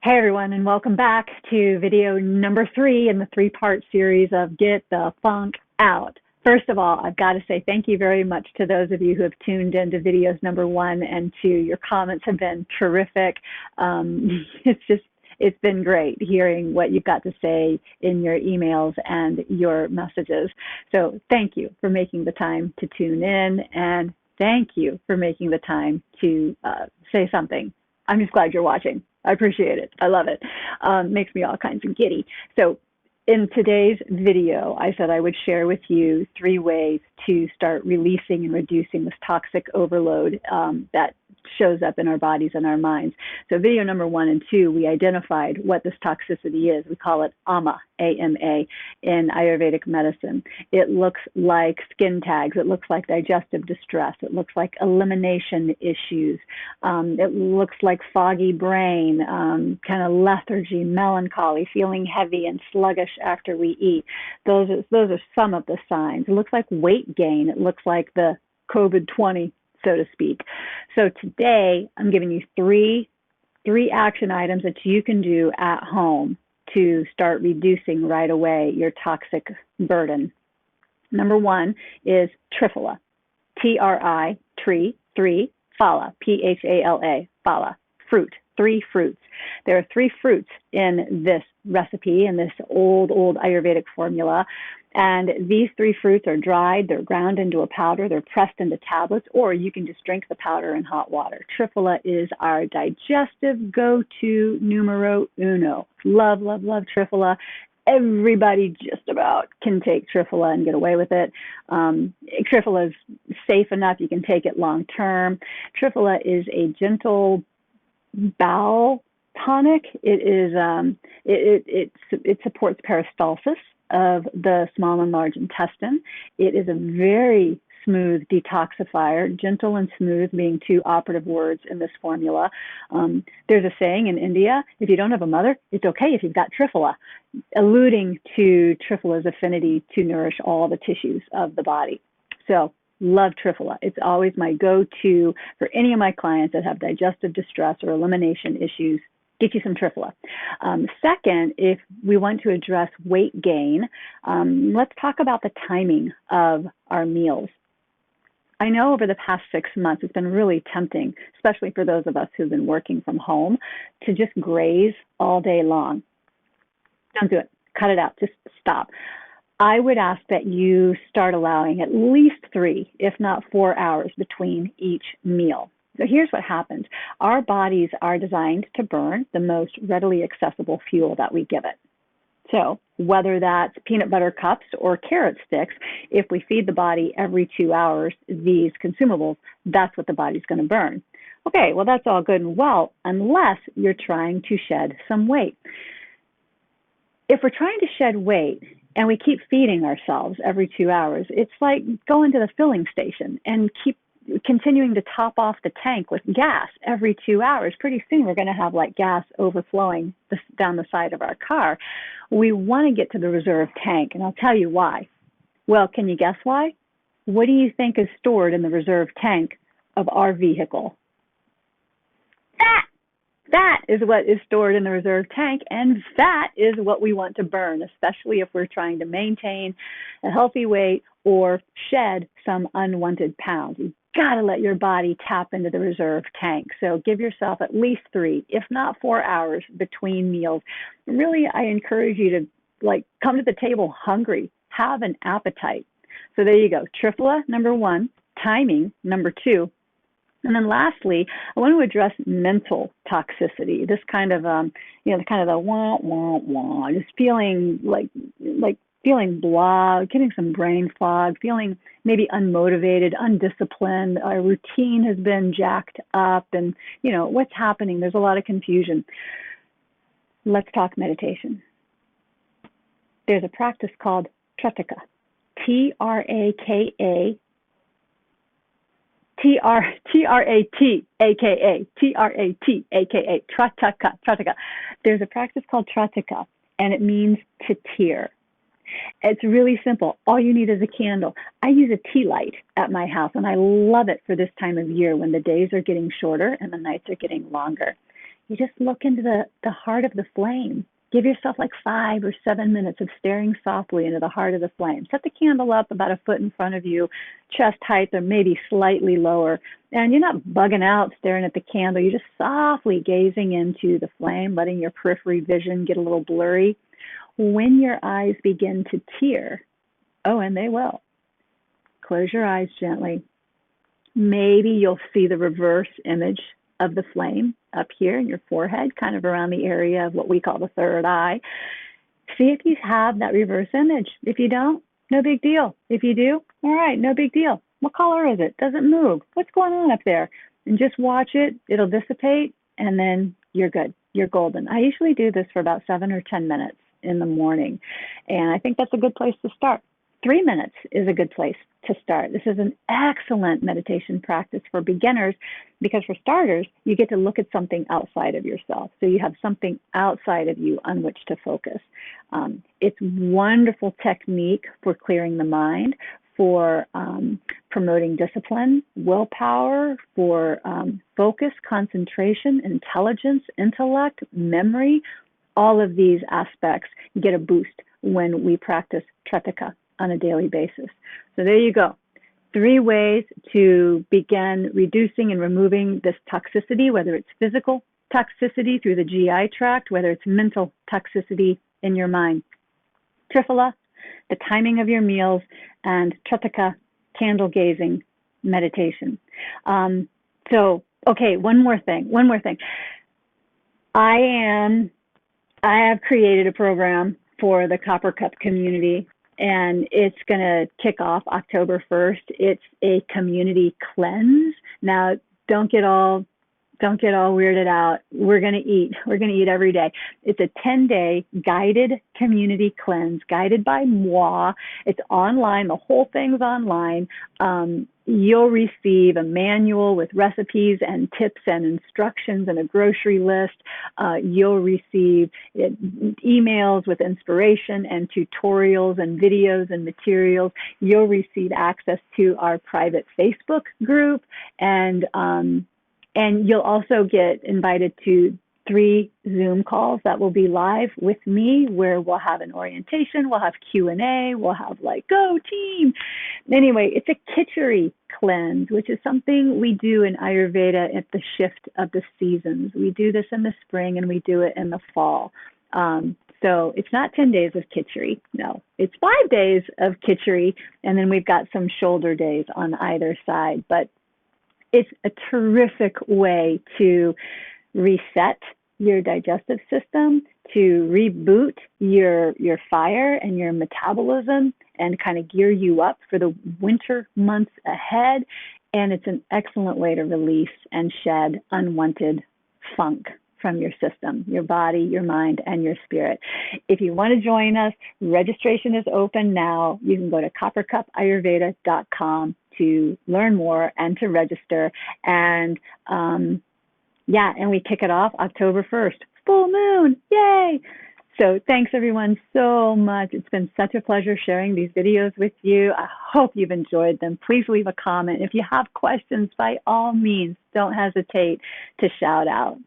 Hey everyone, and welcome back to video number 3 in the 3-part series of Get the Funk Out. First of all, I've got to say thank you very much to those of you who have tuned into videos number 1 and 2. Your comments have been terrific. It's been great hearing what you've got to say in your emails and your messages. So thank you for making the time to tune in, and thank you for making the time to say something. I'm just glad you're watching. I appreciate it. I love it. Makes me all kinds of giddy. So in today's video, I said I would share with you 3 ways to start releasing and reducing this toxic overload that shows up in our bodies and our minds. So video number 1 and 2, we identified what this toxicity is. We call it AMA, A-M-A, in Ayurvedic medicine. It looks like skin tags. It looks like digestive distress. It looks like elimination issues. It looks like foggy brain, kind of lethargy, melancholy, feeling heavy and sluggish after we eat. Those are some of the signs. It looks like weight gain. It looks like the COVID-20, so to speak. So today, I'm giving you three action items that you can do at home to start reducing right away your toxic burden. Number 1 is Triphala, T-R-I, tree, 3, phala, P-H-A-L-A, phala, fruit, 3 fruits. There are 3 fruits in this recipe, in this old Ayurvedic formula. And these 3 fruits are dried, they're ground into a powder, they're pressed into tablets, or you can just drink the powder in hot water. Triphala is our digestive go-to numero uno. Love, love, love Triphala. Everybody just about can take Triphala and get away with it. Triphala is safe enough, you can take it long term. Triphala is a gentle bowel tonic. It supports peristalsis of the small and large intestine. It is a very smooth detoxifier, gentle and smooth being 2 operative words in this formula. There's a saying in India, if you don't have a mother, it's okay if you've got Triphala, alluding to Triphala's affinity to nourish all the tissues of the body. So love Triphala. It's always my go-to for any of my clients that have digestive distress or elimination issues. Get you some Triphala. Second, if we want to address weight gain, let's talk about the timing of our meals. I know over the past 6 months, it's been really tempting, especially for those of us who've been working from home, to just graze all day long. Don't do it. Cut it out. Just stop. I would ask that you start allowing at least 3, if not 4 hours between each meal. So here's what happens. Our bodies are designed to burn the most readily accessible fuel that we give it. So whether that's peanut butter cups or carrot sticks, if we feed the body every 2 hours these consumables, that's what the body's going to burn. Okay, well, that's all good and well, unless you're trying to shed some weight. If we're trying to shed weight and we keep feeding ourselves every 2 hours, it's like going to the filling station and keep continuing to top off the tank with gas every 2 hours. Pretty soon we're going to have like gas overflowing down the side of our car. We want to get to the reserve tank, and I'll tell you why. Well, can you guess why? What do you think is stored in the reserve tank of our vehicle? That is what is stored in the reserve tank, and that is what we want to burn, especially if we're trying to maintain a healthy weight or shed some unwanted pounds. You've got to let your body tap into the reserve tank. So give yourself at least 3, if not 4 hours between meals. Really, I encourage you to come to the table hungry, have an appetite. So there you go. Triphala, number 1, timing, number 2. And then lastly, I want to address mental toxicity. This kind of, the wah, wah, wah, just feeling like feeling blah, getting some brain fog, feeling maybe unmotivated, undisciplined. Our routine has been jacked up, and, what's happening? There's a lot of confusion. Let's talk meditation. There's a practice called Tractica, T-R-A-K-A, T-R-A-T-A-K-A, Tractica. There's a practice called Tractica, and it means to tear. It's really simple. All you need is a candle. I use a tea light at my house, and I love it for this time of year when the days are getting shorter and the nights are getting longer. you just look into the heart of the flame. Give yourself like 5 or 7 minutes of staring softly into the heart of the flame. Set the candle up about a foot in front of you, chest height or maybe slightly lower. And you're not bugging out staring at the candle. You're just softly gazing into the flame, letting your periphery vision get a little blurry. When your eyes begin to tear, oh, and they will, close your eyes gently. Maybe you'll see the reverse image of the flame up here in your forehead, kind of around the area of what we call the third eye. See if you have that reverse image. If you don't, no big deal. If you do, all right, no big deal. What color is it? Does it move? What's going on up there? And just watch it. It'll dissipate, and then you're good. You're golden. I usually do this for about 7 or 10 minutes in the morning, and I think that's a good place to start. 3 minutes is a good place to start. This is an excellent meditation practice for beginners because, for starters, you get to look at something outside of yourself. So you have something outside of you on which to focus. It's wonderful technique for clearing the mind, for promoting discipline, willpower, for focus, concentration, intelligence, intellect, memory. All of these aspects get a boost when we practice Tractica on a daily basis. So there you go. 3 ways to begin reducing and removing this toxicity, whether it's physical toxicity through the GI tract, whether it's mental toxicity in your mind. Triphala, the timing of your meals, and Tractica, candle gazing meditation. Okay, one more thing. I have created a program for the Copper Cup community, and it's going to kick off October 1st. It's a community cleanse. Now, don't get all weirded out. We're going to eat. We're going to eat every day. It's a 10-day guided community cleanse, guided by moi. It's online. The whole thing's online. You'll receive a manual with recipes and tips and instructions and a grocery list. You'll receive emails with inspiration and tutorials and videos and materials. You'll receive access to our private Facebook group, and you'll also get invited to 3 Zoom calls that will be live with me, where we'll have an orientation, we'll have Q&A, we'll have like, go team. Anyway, it's a khichdi cleanse, which is something we do in Ayurveda at the shift of the seasons. We do this in the spring and we do it in the fall. So it's not 10 days of khichdi, no. It's 5 days of khichdi, and then we've got some shoulder days on either side. But it's a terrific way to reset your digestive system, to reboot your fire and your metabolism, and kind of gear you up for the winter months ahead. And it's an excellent way to release and shed unwanted funk from your system, your body, your mind, and your spirit. If you want to join us, registration is open now. You can go to coppercupayurveda.com to learn more and to register. And and we kick it off October 1st. Full moon, yay! So thanks everyone so much. It's been such a pleasure sharing these videos with you. I hope you've enjoyed them. Please leave a comment. If you have questions, by all means, don't hesitate to shout out.